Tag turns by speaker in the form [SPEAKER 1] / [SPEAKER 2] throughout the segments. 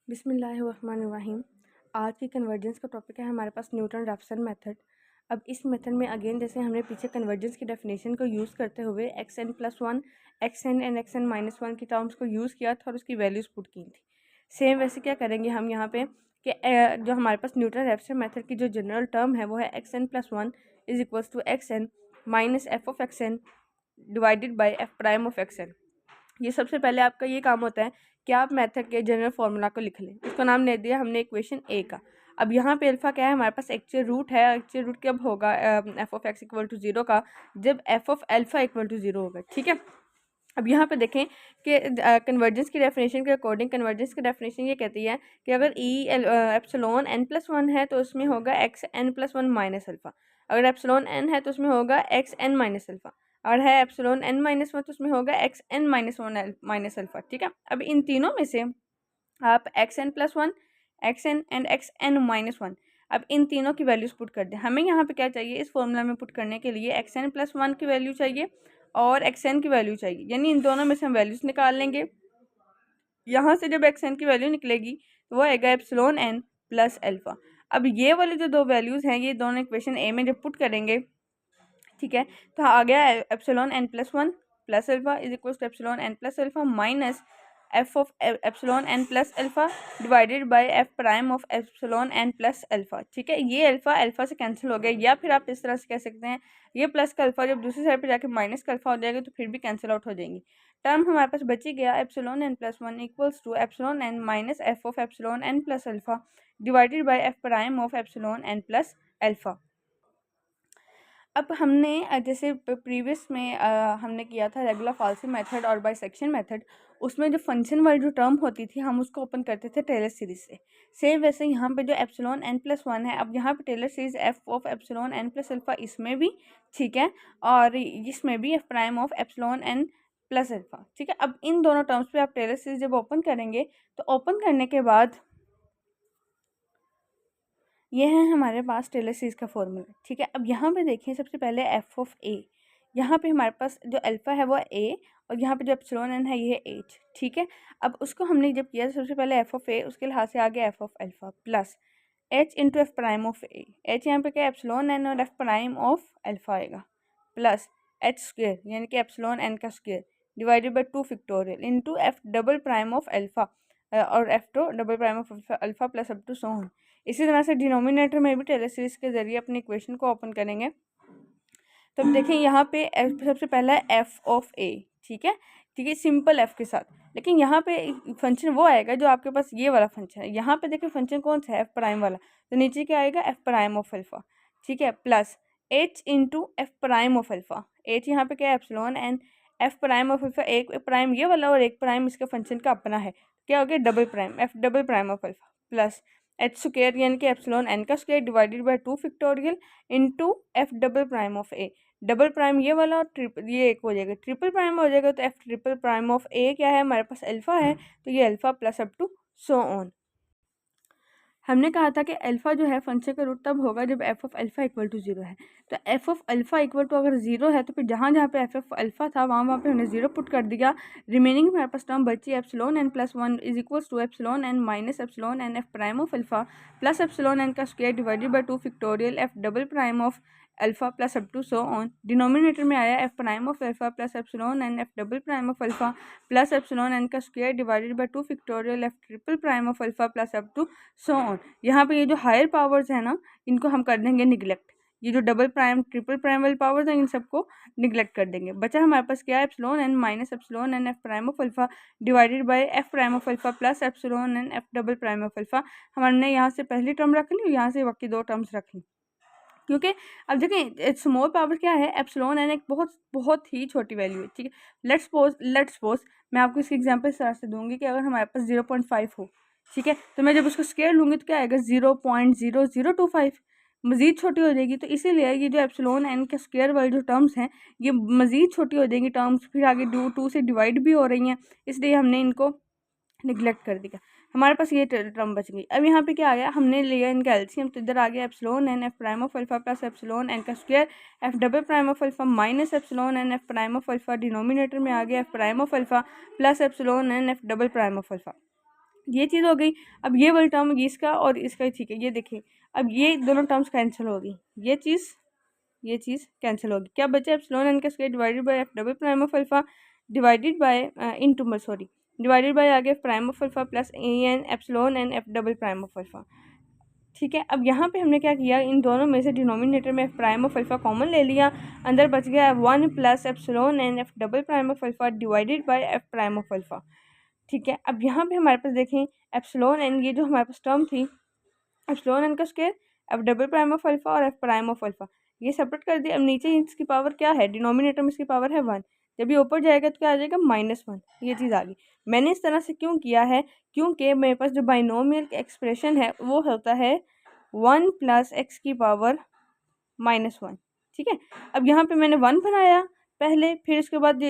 [SPEAKER 1] बिस्मिल्लाहिर्रहमानिर्रहीम। आज की कन्वर्जेंस का टॉपिक है हमारे पास न्यूटन रैप्सन मेथड। अब इस मेथड में अगेन जैसे हमने पीछे कन्वर्जेंस की डेफिनेशन को यूज़ करते हुए xn+1 xn एंड xn-1 की टर्म्स को यूज़ किया था और उसकी वैल्यूज़ पुट की थी। सेम वैसे क्या करेंगे हम यहाँ पे कि जो हमारे पास न्यूटन रैप्सन मेथड की जो जनरल टर्म है वो है xn+1 is equals to xn minus f of xn divided by f prime of xn। ये सबसे पहले आपका ये काम होता है कि आप मेथड के जनरल फार्मूला को लिख लें। उसका नाम दे दिया हमने इक्वेशन ए का। अब यहाँ पे अल्फ़ा क्या है, हमारे पास एक्चुअल रूट है। एक्चुअल रूट कब होगा f of x equal to 0 का, जब f of alpha equal to 0 होगा। ठीक है। अब यहाँ पे देखें कि कन्वर्जेंस की डेफिनेशन के अकॉर्डिंग कन्वर्जेंस की डेफिनेशन ये कहती है कि अगर ई एप्सिलॉन n+1 है तो उसमें होगा एक्स n+1 माइनस अल्फ़ा। अगर एप्सिलॉन n है तो उसमें होगा एक्स n माइनस अल्फ़ा। और है एप्सिलॉन n-1 तो उसमें होगा एक्स n-1 माइनस अल्फ़ा। ठीक है। अब इन तीनों में से आप xn+1 xn एंड xn-1 अब इन तीनों की वैल्यूज पुट कर दें। हमें यहाँ पे क्या चाहिए, इस फॉर्मूला में पुट करने के लिए xn+1 की वैल्यू चाहिए और xn की वैल्यू चाहिए, यानी इन दोनों में से हम वैल्यूज निकाल लेंगे। यहाँ से जब xn की वैल्यू निकलेगी तो वो आएगा एप्सिलॉन n प्लस अल्फ़ा। अब ये वाली जो दो वैल्यूज़ हैं ये दोनों इक्वेशन ए में जब पुट करेंगे, ठीक है, तो आ गया epsilon n+1 plus alpha is equal to epsilon n plus alpha minus f of epsilon n plus alpha divided by f prime of epsilon n plus alpha. ठीक है, ये अल्फ़ा अल्फ़ा से कैंसिल हो गया, या फिर आप इस तरह से कह सकते हैं ये प्लस का अल्फ़ा जब दूसरी साइड पे जाके माइनस का अल्फ़ा हो जाएगा तो फिर भी कैंसिल आउट हो जाएंगी। टर्म हमारे पास बची गया epsilon n+1 equals to epsilon n minus f of epsilon n plus alpha divided by f prime of epsilon n plus alpha. अब हमने जैसे प्रीवियस में हमने किया था रेगुलर फाल्सी मेथड और बाइसेक्शन मेथड, उसमें जो फंक्शन वाली जो टर्म होती थी हम उसको ओपन करते थे टेलर सीरीज से। सेम वैसे यहाँ पे जो एप्सिलॉन n+1 है, अब यहाँ पे Taylor series f of epsilon n plus alpha इसमें भी, ठीक है, और इसमें भी f prime of epsilon n plus alpha. ठीक है। अब इन दोनों टर्म्स पे आप टेलर सीरीज जब ओपन करेंगे तो ओपन करने के बाद ये है हमारे पास टेलर सीरीज का फॉर्मूला। ठीक है। अब यहाँ पे देखिए सबसे पहले एफ ऑफ ए, यहाँ पे हमारे पास जो अल्फ़ा है वो ए और यहाँ पे जो एप्सिलॉन एन है ये है एच। ठीक है। अब उसको हमने जब किया सबसे पहले एफ ऑफ ए, उसके लिहाज से आ गया F of alpha plus H into F prime of A. H यहाँ पे क्या एप्सिलॉन एन और एफ प्राइम ऑफ अल्फ़ा आएगा प्लस एच स्क्वेयर यानी कि एप्सिलॉन एन का square divided by 2 factorial into F double prime of alpha और F two double prime of alpha plus up to so on. इसी तरह से denominator में भी टेलर सीरीज के जरिए अपनी इक्वेशन को ओपन करेंगे। तो अब देखें यहाँ पे सबसे पहला है एफ ऑफ ए। ठीक है, ठीक है, सिंपल एफ के साथ। लेकिन यहाँ पे फंक्शन वो आएगा जो आपके पास ये वाला फंक्शन है। यहाँ पे देखिए फंक्शन कौन सा है, एफ प्राइम वाला, तो नीचे क्या आएगा एफ प्राइम ऑफ अल्फ़ा। ठीक है, plus H into F prime of alpha. H यहाँ पे क्या है epsilon and F prime of alpha, एक प्राइम ये वाला और एक प्राइम इसका फंक्शन का अपना है, क्या हो गया double prime, F double prime of alpha plus H square यानी कि एप्सिलॉन एन का square divided by 2 factorial into F double prime of A. Double prime ये वाला और ट्रिपल ये एक हो जाएगा, ट्रिपल प्राइम हो जाएगा तो f triple prime of a क्या है हमारे पास अल्फ़ा है, तो ये alpha plus up to so on. हमने कहा था कि अल्फ़ा जो है फंक्शन का रूट तब होगा जब f of alpha equal to 0 है। तो f of alpha equal to अगर 0 है तो फिर जहाँ जहाँ पे एफ ऑफ अल्फ़ा था वहाँ पे हमने 0 पुट कर दिया। रिमेनिंग हमारे पास टर्म बची epsilon n plus 1 is equals to epsilon n minus epsilon n f prime of alpha plus epsilon N का square divided by 2 factorial f double prime of alpha plus up to so on. Denominator में आया f prime of alpha plus epsilon n f double prime of alpha plus epsilon N का square divided by 2 factorial f triple prime of alpha plus up to so on. यहाँ पे ये जो higher powers है ना इनको हम कर देंगे निगलेक्ट। ये जो डबल प्राइम ट्रिपल प्राइम वाली पावर्स हैं इन सबको निगलेक्ट कर देंगे। बचा हमारे पास क्या है epsilon n minus epsilon n f prime of alpha divided by f prime of alpha plus epsilon n f double prime of alpha. हमने यहाँ से पहली टर्म रख ली और यहाँ से बाकी दो टर्म्स रख ली, क्योंकि अब देखें स्मॉल पावर क्या है एप्सिलॉन एन एक बहुत बहुत ही छोटी वैल्यू है। ठीक है, लेट्स सपोज मैं आपको इसकी एग्जांपल इस तरह से दूंगी कि अगर हमारे पास 0.5 हो, ठीक है, तो मैं जब उसको स्केयर लूँगी तो क्या आएगा 0.0025, मज़ीद छोटी हो जाएगी। तो इसीलिए ये जो एप्सिलॉन एन के स्क्वायर वाली जो टर्म्स हैं ये मज़ीद छोटी हो जाएंगी टर्म्स, फिर आगे टू से डिवाइड भी हो रही हैं, इसलिए हमने इनको निगलेक्ट कर दिया। हमारे पास ये टर्म बच गई। अब यहाँ पे क्या आ गया, हमने लिया इनका एलसीएम, तो इधर आ गया epsilon n f prime of alpha plus epsilon N का square f double prime of alpha minus epsilon n f prime of alpha. Denominator में आ गया f prime of alpha plus epsilon n f double prime of alpha. ये चीज़ हो गई। अब ये वाली टर्म इसका और इसका, ठीक है, ये देखिए अब ये दोनों टर्म्स कैंसिल हो गई, ये चीज़ कैंसिल होगी। क्या बचा? एप्सिलॉन एन का square divided by f double prime of alpha divided by into sorry divided by आगे prime of alpha plus a n epsilon n f double prime of alpha. ठीक है, अब यहाँ पे हमने क्या किया, इन दोनों में से डिनोमिनेटर में f prime of alpha common ले लिया, अंदर बच गया 1 plus epsilon n f double prime of alpha divided by f prime of alpha. ठीक है, अब यहाँ पे हमारे पास देखें एप्सिलॉन एन, ये जो हमारे पास टर्म थी एप्सिलॉन एन का square f double prime of alpha और एफ प्राइम ऑफ अल्फा, ये सेपरेट कर दिया। अब नीचे इसकी पावर क्या है, डिनोमिनेटर में इसकी पावर है 1, जब ये ऊपर जाएगा तो क्या आ जाएगा -1, ये चीज़ आ गई। मैंने इस तरह से क्यों किया है, क्योंकि मेरे पास जो बाइनोमियल एक्सप्रेशन है वो होता है 1 प्लस एक्स की पावर -1। ठीक है, अब यहाँ पे मैंने 1 बनाया पहले, फिर उसके बाद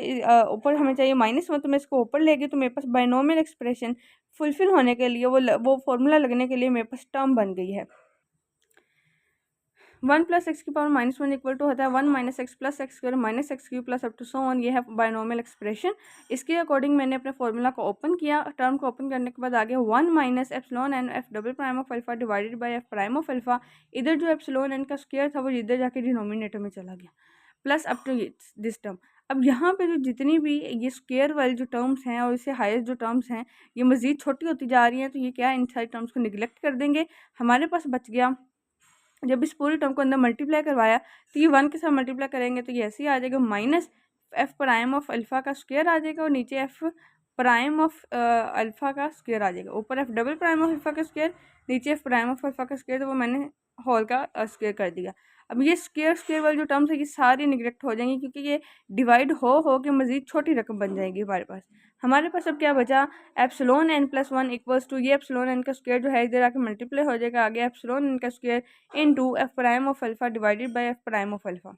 [SPEAKER 1] ऊपर हमें चाहिए -1, तो मैं इसको ऊपर ले गई, तो मेरे पास बाइनोमियल एक्सप्रेशन फुलफिल होने के लिए वो फॉर्मूला लगने के लिए मेरे पास टर्म बन गई है। 1 प्लस एक्स की पावर -1 इक्वल टू होता है 1 minus x plus x square minus x cube plus up to so on. ये है बाइनोमियल एक्सप्रेशन। इसके अकॉर्डिंग मैंने अपने फॉर्मूला को ओपन किया, टर्म को ओपन करने के बाद आगे 1 minus epsilon n f double prime of alpha divided by f prime of alpha. इधर जो एप्सिलॉन एन का स्क्वायर था वो इधर जाके डिनोमिनेटर में चला गया, plus up to this term. अब यहाँ पे जो जितनी भी ये स्क्वायर वाली जो टर्म्स हैं और इससे हाईएस्ट जो टर्म्स हैं ये मज़ीद छोटी होती जा रही हैं, तो ये क्या है, इन सारी टर्म्स को निगलेक्ट कर देंगे। हमारे पास बच गया, जब इस पूरी टर्म को अंदर मल्टीप्लाई करवाया तो ये 1 के साथ मल्टीप्लाई करेंगे तो ये ऐसे ही आ जाएगा, minus F prime of alpha का स्क्वायर आ जाएगा और नीचे एफ प्राइम ऑफ अल्फ़ा का स्क्वायर आ जाएगा। ऊपर F double prime of alpha का स्क्वायर, नीचे एफ प्राइम ऑफ अल्फ़ा का स्क्वायर, तो वो मैंने होल का स्क्वायर कर दिया। अब ये स्क्वायर वाली जो टर्म्स है ये सारी निगलेक्ट हो जाएंगी, क्योंकि ये डिवाइड हो के मज़ीद छोटी रकम बन जाएगी हमारे पास अब क्या बचा, epsilon n plus 1 equals to ये एप्सिलॉन एन का स्क्वायर जो है इधर आके मल्टीप्लाई हो जाएगा, आगे एप्सिलॉन एन का square into f prime of alpha divided by f prime of alpha.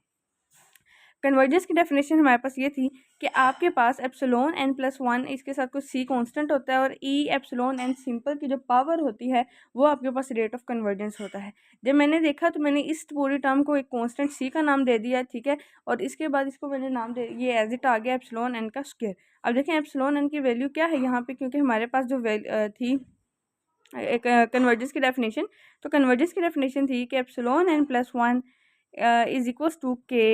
[SPEAKER 1] Convergence की डेफिनेशन हमारे पास ये थी कि आपके पास एप्सिलॉन एन प्लस 1 इसके साथ कुछ सी कांस्टेंट होता है और ई एप्सिलॉन एन सिंपल की जो पावर होती है वो आपके पास रेट ऑफ कन्वर्जेंस होता है। जब मैंने देखा तो मैंने इस पूरी टर्म को एक कांस्टेंट सी का नाम दे दिया, ठीक है, और इसके बाद इसको मैंने नाम दे, ये एज इट आ गया एप्सिलॉन एन का स्क्वायर। अब देखें एप्सिलॉन एन की वैल्यू क्या है यहाँ पे, क्योंकि हमारे पास जो थी एक कन्वर्जेंस की डेफिनेशन, तो कन्वर्जेंस की डेफिनेशन थी कि epsilon n plus 1 is equals to k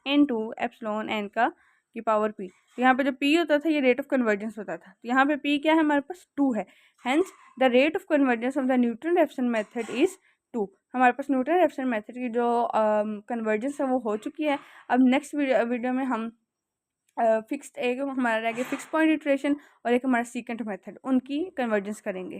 [SPEAKER 1] into epsilon N का की पावर पी। तो यहाँ पे जो पी होता था ये रेट ऑफ कन्वर्जेंस होता था, तो यहाँ पे पी क्या है, हमारे पास 2 है। Hence the rate of convergence of the Newton Raphson method is 2। हमारे पास न्यूटन रेफसन मेथड की जो कन्वर्जेंस है वो हो चुकी है। अब नेक्स्ट वीडियो में हम फिक्स्ड एक हमारा रह गया फिक्स पॉइंट इटरेशन और एक हमारा सीकेंट मेथड, उनकी कन्वर्जेंस करेंगे।